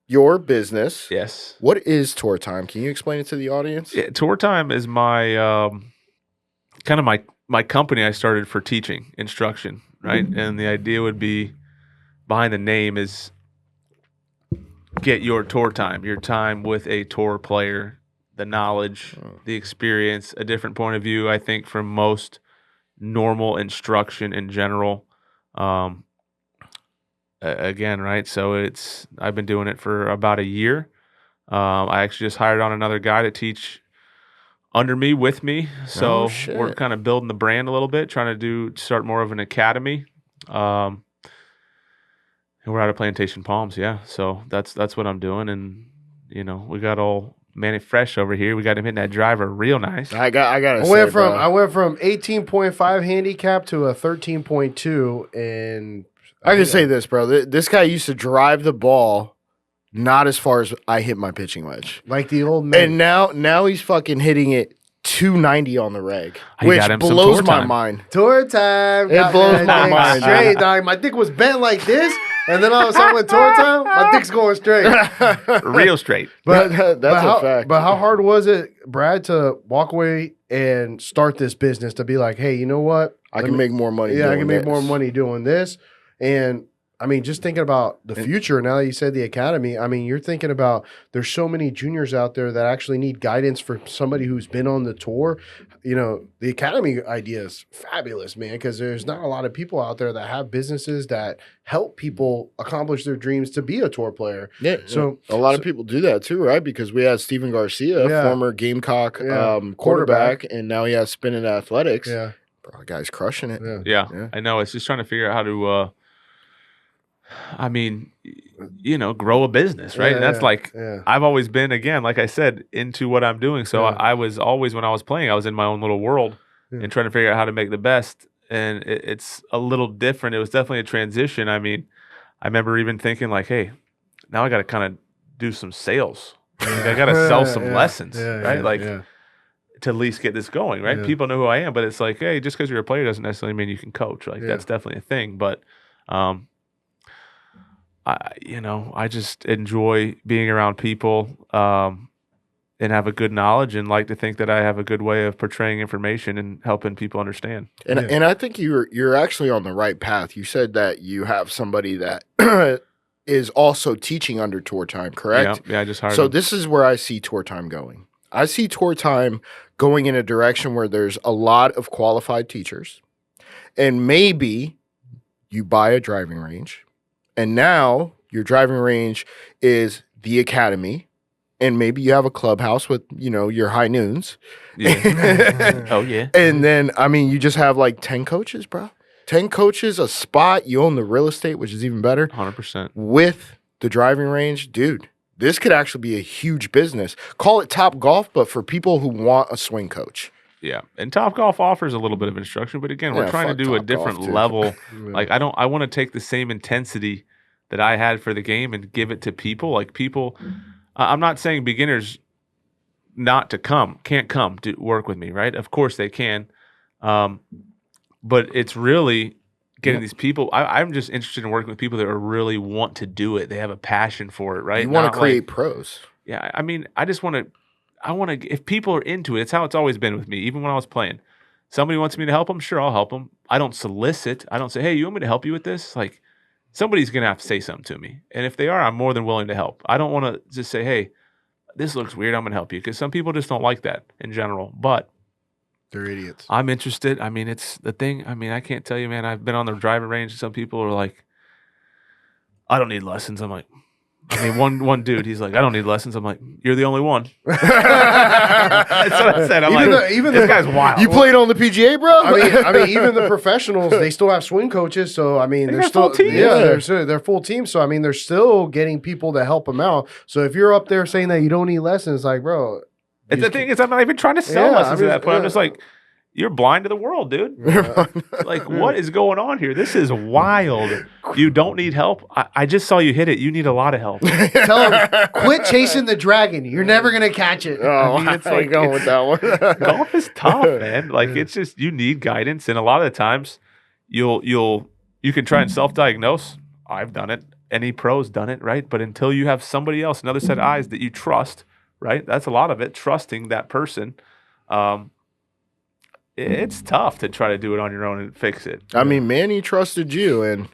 your business. Yes. What is tour time? Can you explain it to the audience? Yeah, Tour Time is my kind of my company I started for teaching instruction, right? And the idea would be behind the name is get your tour time, your time with a tour player, the knowledge, the experience, a different point of view, I think, from most normal instruction in general. Again, right? So I've been doing it for about a year. I actually just hired on another guy to teach under me, with me. So shit. we're kind of building the brand a little bit, trying to start more of an academy. And we're out of Plantation Palms, yeah. So that's what I'm doing. And, we got old Manny Fresh over here. We got him hitting that driver real nice. I gotta I say, went bro. from 18.5 handicap to a 13.2, and I can say this, bro. This guy used to drive the ball not as far as I hit my pitching wedge. like the old man. And now he's fucking hitting it 290 on the reg, You which got him some blows tour my time. mind. Tour time. It got blows that my thing mind. Straight, dog. My dick was bent like this, and then all of a sudden with tour time, my dick's going straight. Real straight. That's how, a fact. But how hard was it, Brad, to walk away and start this business? To be like, hey, you know what? I can make more money. Yeah, I doing can make this. more money doing this. And I mean, just thinking about the future, now that you said the academy, I mean, you're thinking about there's so many juniors out there that actually need guidance for somebody who's been on the tour. The academy idea is fabulous, man, because there's not a lot of people out there that have businesses that help people accomplish their dreams to be a tour player. Yeah, So a lot of people do that too, right? Because we had Steven Garcia, Yeah. former Gamecock Yeah. quarterback, and now he has spinning athletics. Yeah. Bro, the guy's crushing it. Yeah. Yeah, Yeah. I know. It's just trying to figure out how to, grow a business, right? And that's yeah. I've always been, again, like I said, into what I'm doing. So Yeah. I was always, when I was playing, I was in my own little world Yeah. and trying to figure out how to make the best. And it's a little different. It was definitely a transition. I mean, I remember even thinking like, hey, now I got to kind of do some sales. Like, I got to sell some lessons, right? To at least get this going, right? Yeah. People know who I am, but it's like, hey, just because you're a player doesn't necessarily mean you can coach. Like that's definitely a thing. But I just enjoy being around people and have a good knowledge and like to think that I have a good way of portraying information and helping people understand. And I think you're actually on the right path. You said that you have somebody that is also teaching under tour time, correct? Yeah, I just hired So him. this is where I see tour time going. I see tour time going in a direction where there's a lot of qualified teachers, and maybe you buy a driving range, and now your driving range is the academy, and maybe you have a clubhouse with, your high noons. Yeah. Oh, yeah. And then, you just have like 10 coaches, bro. 10 coaches, a spot, you own the real estate, which is even better. 100%. With the driving range, dude, this could actually be a huge business. Call it Top Golf, but for people who want a swing coach. Yeah. And Top Golf offers a little bit of instruction, but again, we're Yeah, trying to fuck do a Top different Golf, dude. level. Like I want to take the same intensity that I had for the game and give it to people. Like people, I'm not saying beginners can't come to work with me, right? Of course they can. But it's really getting these people. I'm just interested in working with people that really want to do it. They have a passion for it, right? You want Not to create like- pros. Yeah, I mean, I want to, if people are into it, it's how it's always been with me, even when I was playing. Somebody wants me to help them, sure, I'll help them. I don't solicit. I don't say, hey, you want me to help you with this? Like, somebody's going to have to say something to me. And if they are, I'm more than willing to help. I don't want to just say, hey, this looks weird, I'm going to help you. Because some people just don't like that in general. But They're idiots. I'm interested. I mean, it's the thing. I mean, I can't tell you, man. I've been on the driving range, and some people are like, I don't need lessons. I'm like, I mean, one dude, he's like, I don't need lessons. I'm like, you're the only one. That's what I said. I'm this guy's wild. You played on the PGA, bro? I mean, even the professionals, they still have swing coaches. So I mean, they're still full teams. Yeah, they're full teams. So I mean, they're still getting people to help them out. So if you're up there saying that you don't need lessons, like, bro, the thing is, I'm not even trying to sell lessons at that point. I'm just like, you're blind to the world, dude. Like, what is going on here? This is wild. You don't need help. I just saw you hit it. You need a lot of help. Tell them, quit chasing the dragon. You're never going to catch it. Oh, I it's like going with that one. Golf is tough, man. Like, it's just, you need guidance. And a lot of the times you can try and self-diagnose. I've done it. Any pro's done it, right? But until you have somebody else, another set of eyes that you trust, right? That's a lot of it, trusting that person. It's tough to try to do it on your own and fix it. I mean, Manny trusted you, and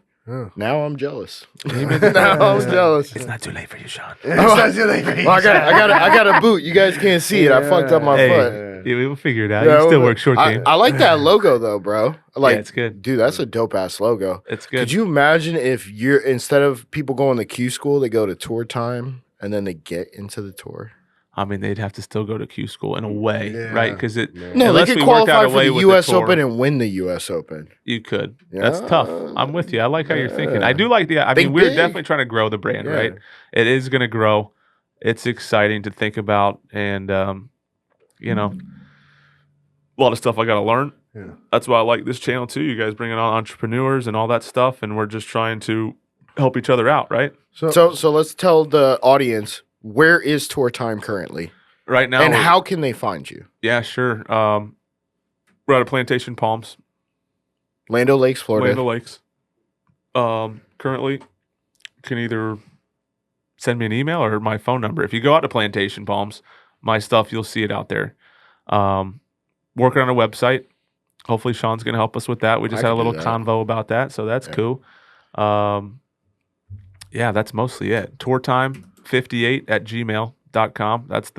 now I'm jealous. Now I'm jealous. It's not too late for you, Sean. It's not too late for you. Well, I got a boot. You guys can't see it. I fucked up my foot. Yeah, we'll figure it out. You still work short game. I like that logo though, bro. Like, it's good. Dude, that's a dope ass logo. It's good. Could you imagine if instead of people going to Q school, they go to tour time and then they get into the tour? I mean, they'd have to still go to Q school in a way, right? Because they could qualify for the U.S. Open and win the U.S. Open. You could. Yeah. That's tough. I'm with you. I like how you're thinking. I do like the. I mean, we're definitely trying to grow the brand, right? It is going to grow. It's exciting to think about, and you know, a lot of stuff I got to learn. Yeah. That's why I like this channel too. You guys bringing on entrepreneurs and all that stuff, and we're just trying to help each other out, right? So let's tell the audience. Where is tour time currently? Right now. And how can they find you? Yeah, sure. We're out of Plantation Palms. Land O'Lakes, Florida. Land O'Lakes. Currently, you can either send me an email or my phone number. If you go out to Plantation Palms, my stuff, you'll see it out there. Working on a website. Hopefully Sean's going to help us with that. We just had a little convo about that, so that's cool. Yeah, that's mostly it. Tour time. 58@gmail.com. That's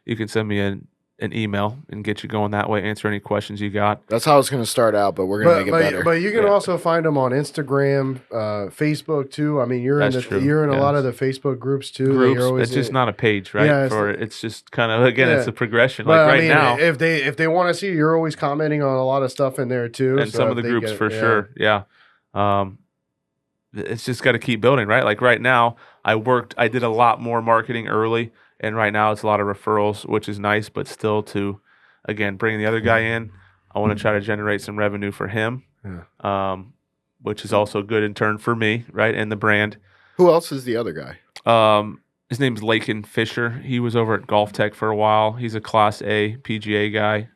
you can send me an email and get you going that way, answer any questions you got. That's how it's going to start out, but we're going to make it better. But you can also find them on Instagram, Facebook too. I mean, you're in a lot of the Facebook groups too. It's just not a page, right? Yeah, it's just kind of, again, it's a progression. Like right now. If they want to see you, you're always commenting on a lot of stuff in there too. And some of the groups for sure. Yeah. It's just got to keep building, right? Like right now, I did a lot more marketing early, and right now it's a lot of referrals, which is nice, but still to, again, bring the other guy in, I want to try to generate some revenue for him, which is also good in turn for me, right, and the brand. Who else is the other guy? His name's Lakin Fisher. He was over at Golf Tech for a while. He's a Class A PGA guy.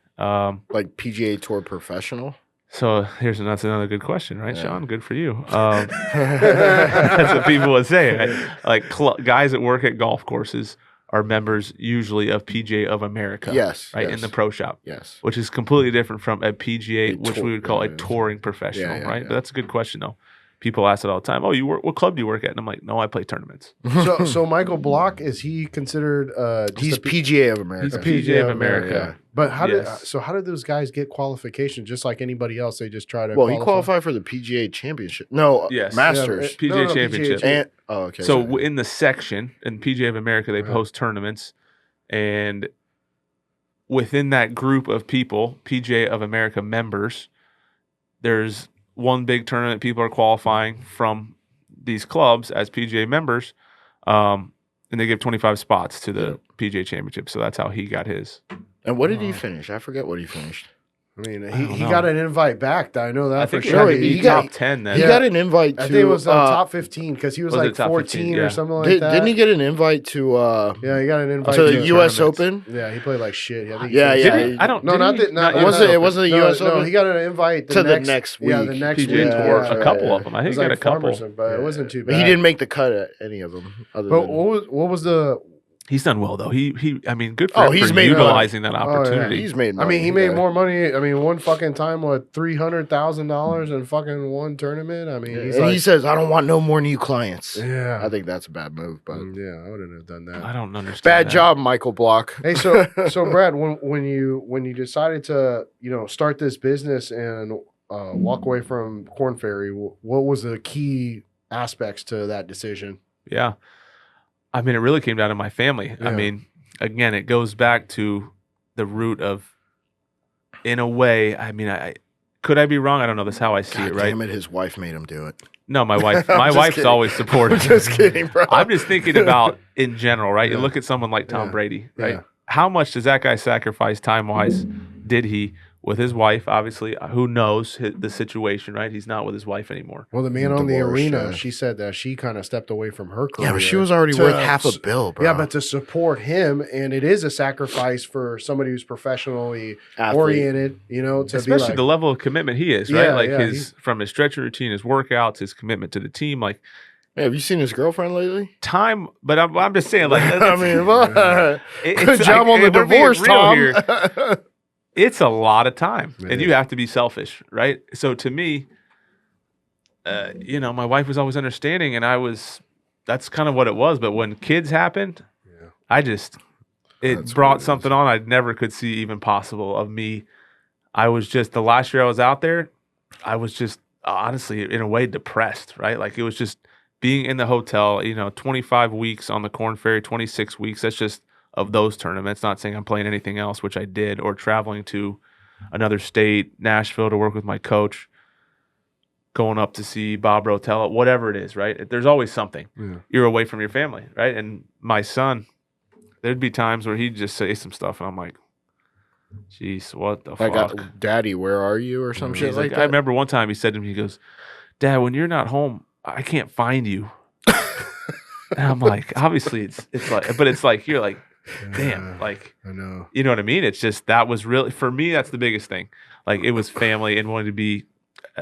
Like PGA Tour professional? So that's another good question, right, Sean? Good for you. That's what people would say. Right? Like guys that work at golf courses are members usually of PGA of America. Yes. Right, in the pro shop. Yes. Which is completely different from a PGA, which we would call a touring professional, right? Yeah. But that's a good question, though. People ask it all the time. Oh, what club do you work at? And I'm like, no, I play tournaments. So Michael Block, is he considered? He's PGA of America. He's a PGA of America. But how did those guys get qualification? Just like anybody else, they just try to. Well, he qualified for the PGA Championship. No, Masters. PGA Championship. Okay. So in the section in PGA of America, they post tournaments, and within that group of people, PGA of America members, there's one big tournament people are qualifying from these clubs as PGA members, and they give 25 spots to the PGA Championship. So that's how he got his. And what did he finish? I forget what he finished. I mean, he got an invite back. I know that for sure. He got top 10 then. He got an invite to... I think it was top 15 because he was like 14 or something like that. Didn't he get an invite to... yeah, he got an invite to the U.S. Open? Yeah, he played like shit. I don't... No, it wasn't the U.S. Open? No, he got an invite to the next week. Yeah, the next week. PGA Tour. A couple of them. I think he got a couple. But it wasn't too bad. He didn't make the cut at any of them. But what was the... He's done well though. I mean, good for him for utilizing that opportunity. He's made money. I mean, he made more money. I mean, one fucking time, $300,000 in fucking one tournament. I mean, he says, "I don't want no more new clients." Yeah, I think that's a bad move. But yeah, I wouldn't have done that. I don't understand. Bad job, Michael Block. Hey, so Brad, when you decided to start this business and walk away from Korn Ferry, what was the key aspects to that decision? Yeah. I mean, it really came down to my family. Yeah. I mean, again, it goes back to the root of, in a way, I mean, could I be wrong? I don't know. That's how I see God it, right? damn it, his wife made him do it. No, my wife. I'm My just wife's kidding. always supportive. I'm just kidding, bro. I'm just thinking about in general, right? Yeah. You look at someone like Tom Yeah. Brady, right? Yeah. How much does that guy sacrifice time wise? Did he with his wife? Obviously, who knows the situation, right? He's not with his wife anymore. Well, the man on the Divorce, arena, yeah. she said that she kind of stepped away from her career. Yeah, but she was already to- worth half a bill, bro. Yeah, but to support him, and it is a sacrifice for somebody who's professionally Athlete. oriented, you know, to Especially be like, the level of commitment he is, right? Yeah, Like yeah, from his stretching routine, his workouts, his commitment to the team, like Hey, have you seen his girlfriend lately? time. But I'm just saying, like, I mean, well, it's good job on the if we're being divorce, real Tom. here, it's a lot of time, It and is. you have to be selfish, right? So to me, you know, my wife was always understanding, and that's kind of what it was. But when kids happened, Yeah. it That's brought what it something on I never could see even possible of me. I was just, the last year I was out there, I was just honestly in a way depressed, right? Like it was just being in the hotel, you know, 25 weeks on the Corn Ferry, 26 weeks. That's just of those tournaments. Not saying I'm playing anything else, which I did, or traveling to another state, Nashville, to work with my coach, going up to see Bob Rotella, whatever it is, right? There's always something. Yeah. You're away from your family, right? And my son, there'd be times where he'd just say some stuff, and I'm like, "Jeez, what the like, fuck?" Daddy, where are you? Or some shit He's like like, that. I remember one time he said to me, he goes, "Dad, when you're not home, I can't find you." And I'm like, obviously it's like, but it's like, you're like, damn, Yeah, like, I know. you know what I mean? It's just, that was really, for me, that's the biggest thing. Like, it was family and wanting to be,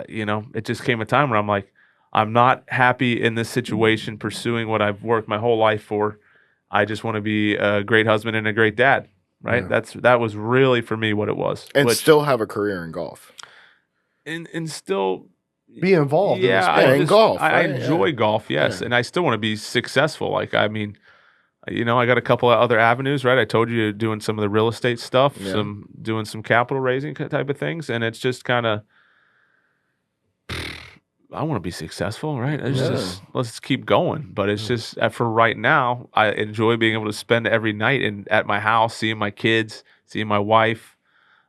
you know, it just came a time where I'm like, I'm not happy in this situation pursuing what I've worked my whole life for. I just want to be a great husband and a great dad, right? Yeah. That was really for me what it was. and Which- still have a career in golf. and still Be involved in the yeah, sport. Yeah, in golf, I right? enjoy Yeah. golf, yes, Yeah. and I still want to be successful. Like, I mean, you know, I got a couple of other avenues, right? I told you, doing some of the real estate stuff, Yeah. doing some capital raising type of things, and it's just kind of, I want to be successful, right? It's Yeah. just, let's keep going. But it's just, for right now, I enjoy being able to spend every night at my house, seeing my kids, seeing my wife,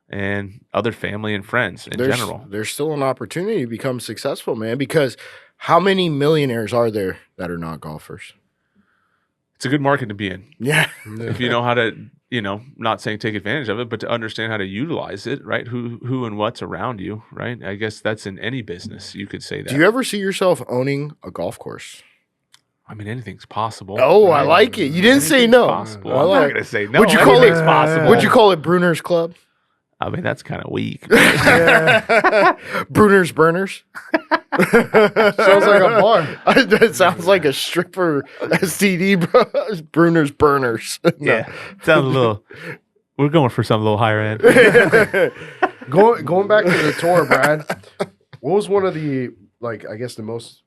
and other family and friends in general. There's still an opportunity to become successful, man, because how many millionaires are there that are not golfers? It's a good market to be in. Yeah. If you know how to, you know, not saying take advantage of it, but to understand how to utilize it, right? Who and what's around you, right? I guess that's in any business. You could say that. Do you ever see yourself owning a golf course? I mean, anything's possible. Oh, I right? like it. You didn't say Anything's no. Possible. I I'm like- not gonna say no. Would you call it- Anything's possible? Would you call it Brunner's Club? I mean, that's kind of weak. Brunner's Burners? Sounds like a bar. That sounds like a stripper STD, bro. Brunner's Burners. No. Yeah, sounds a little. We're going for something a little higher end. Going back to the tour, Brad. What was one of the, like, I guess the most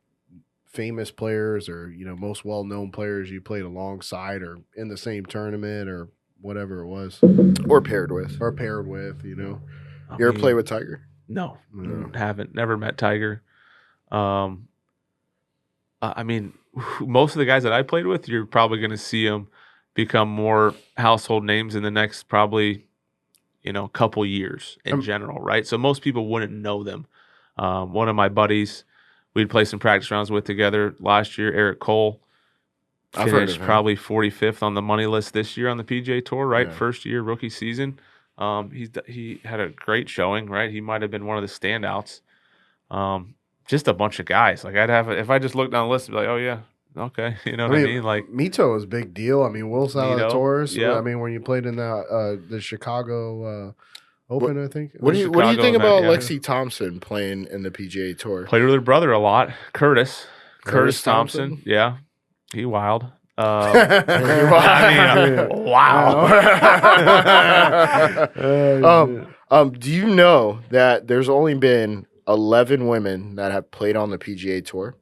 famous players, or, you know, most well-known players you played alongside or in the same tournament or whatever it was, Or paired with. or paired with, you know? You ever play with Tiger? No, No. haven't. Never met Tiger. I mean, most of the guys that I played with, you're probably going to see them become more household names in the next probably, you know, couple years in general, right? So most people wouldn't know them. One of my buddies, we'd play some practice rounds with together last year, Eric Cole. I've heard of Finished him. probably 45th on the money list this year on the PGA Tour, right? Yeah. First year, rookie season. He had a great showing, right? He might have been one of the standouts. Just a bunch of guys. Like, if I just looked down the list, I'd be like, oh yeah, okay, you know what I mean? Like, Mito was a big deal. I mean, Will Mito, Zalatoris. yeah. I mean, when you played in the Chicago Open, I think. What do you Chicago think event, about yeah. Lexi Thompson playing in the PGA Tour? played with her brother a lot, Curtis Curtis Thompson. Thompson? Yeah, he wild. Wow. Do you know that there's only been 11 women that have played on the PGA Tour?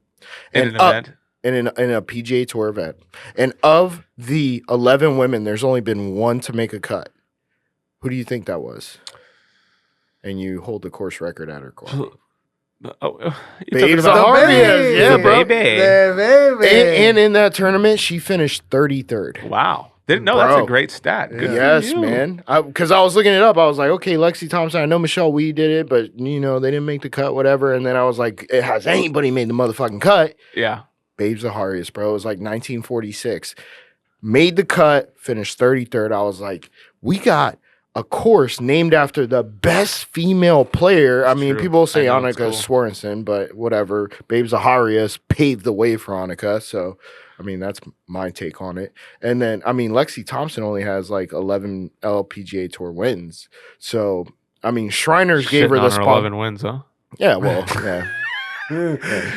In an event. In a PGA Tour event. And of the 11 women, there's only been one to make a cut. Who do you think that was? And you hold the course record at her course. Babes The Arias, yeah, bro. baby. The baby. And in that tournament, she finished 33rd. Wow. Didn't know that's Bro. a great stat. Good for Yes, you. man. Because I was looking it up. I was like, okay, Lexi Thompson. I know Michelle Weed did it, but they didn't make the cut, whatever. And then I was like, has anybody made the motherfucking cut? Yeah. Babes Zaharias, bro. It was like 1946. Made the cut, finished 33rd. I was like, we got a course named after the best female player. I mean, true. people say I know, it's Annika cool. Swerenson, but whatever. Babes Zaharias paved the way for Annika. So, I mean, that's my take on it. And then, I mean, Lexi Thompson only has like 11 LPGA Tour wins. So, I mean, Shriners gave her Shitting the on spot. 11 wins, huh? Yeah, well, yeah.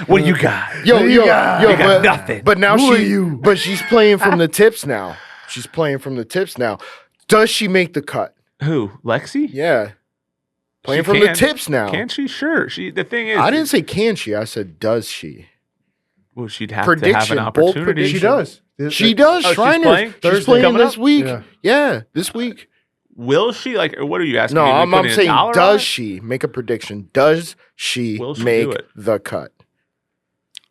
What you got? Yo, You got nothing. But now Who are you? but she's playing from the tips now. She's playing from the tips now. Does she make the cut? Who? Lexi? Yeah. Playing She from the can. tips now. Can she? Sure. The thing is, I didn't say can she. I said does she. well, she'd have to have Prediction, an bold opportunity. prediction. She does. She does. Oh, she's Shriners. playing? She's Thursday playing coming this up? week. Yeah. Yeah, this week. Will she? Like, what are you asking? No, me? I'm saying $1 does on it? she make a prediction? Does she Will she make do it? the cut?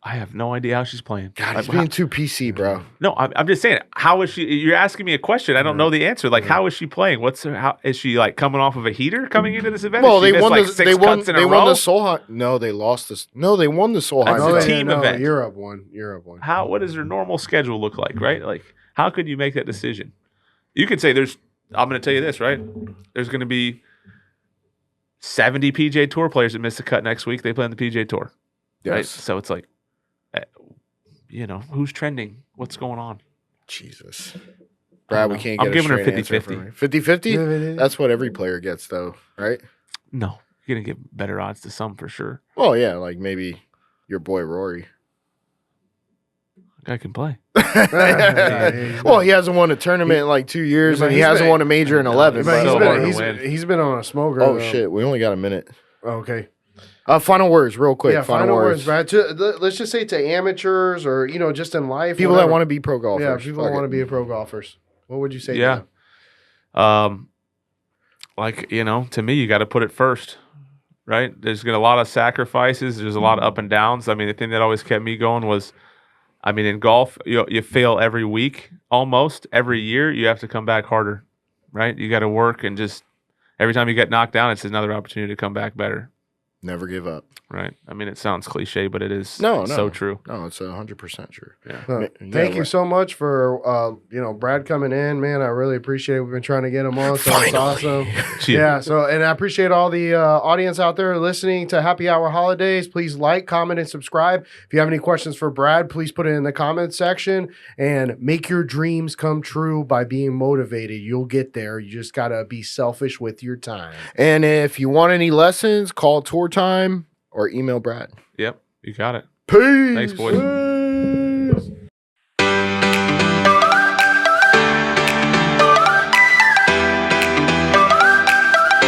I have no idea how she's playing. God, Like, he's being too PC, bro. no, I'm just saying. How is she? You're asking me a question. I don't know the answer. Like, how is she playing? How is she like coming off of a heater coming into this event? Well, She they missed, won like the six they won cuts in they a won row? the Solheim. No, they lost this. No, they won the Solheim. That's a event. team event. Europe won. Europe won. How? What does her normal schedule look like? Right? Like, how could you make that decision? You could say there's. I'm going to tell you this, right? There's going to be 70 PGA Tour players that miss the cut next week. They play on the PGA Tour, right? Yes. So it's like, who's trending? What's going on? Jesus. Brad, we know. can't I'm get giving a her straight answer 50-50. from her. 50-50? That's what every player gets, though, right? No, you're going to give better odds to some for sure. Well, yeah, like maybe your boy Rory. Guy can play. Well, he hasn't won a tournament in like 2 years, Yeah, but and he he's hasn't been- won a major in 11. But So hard to he's win. he's been on a smoker. Oh, though. shit. We only got a minute. Okay. Final words, real quick. Yeah, final words. Brad. Let's just say to amateurs or, just in life. People whatever. that want to be pro golfers. Yeah, people that want to be pro golfers. What would you say Yeah. to them? To me, you got to put it first, right? There's a lot of sacrifices. There's a lot of up and downs. I mean, the thing that always kept me going was, in golf, you fail every week, almost every year. You have to come back harder, right? You got to work, and just every time you get knocked down, it's another opportunity to come back better, Never give up. right? I mean, it sounds cliche, but it is No. so true. No, it's 100% true. Yeah. Thank you so much for Brad coming in, man. I really appreciate it. We've been trying to get him on, so it's awesome. Yeah, and I appreciate all the audience out there listening to Happy Hour Holidays. Please like, comment, and subscribe. If you have any questions for Brad, please put it in the comment section, and make your dreams come true by being motivated. You'll get there. You just got to be selfish with your time. And if you want any lessons, call Tour Time or email Brad. Yep, you got it. Peace. Thanks, boys.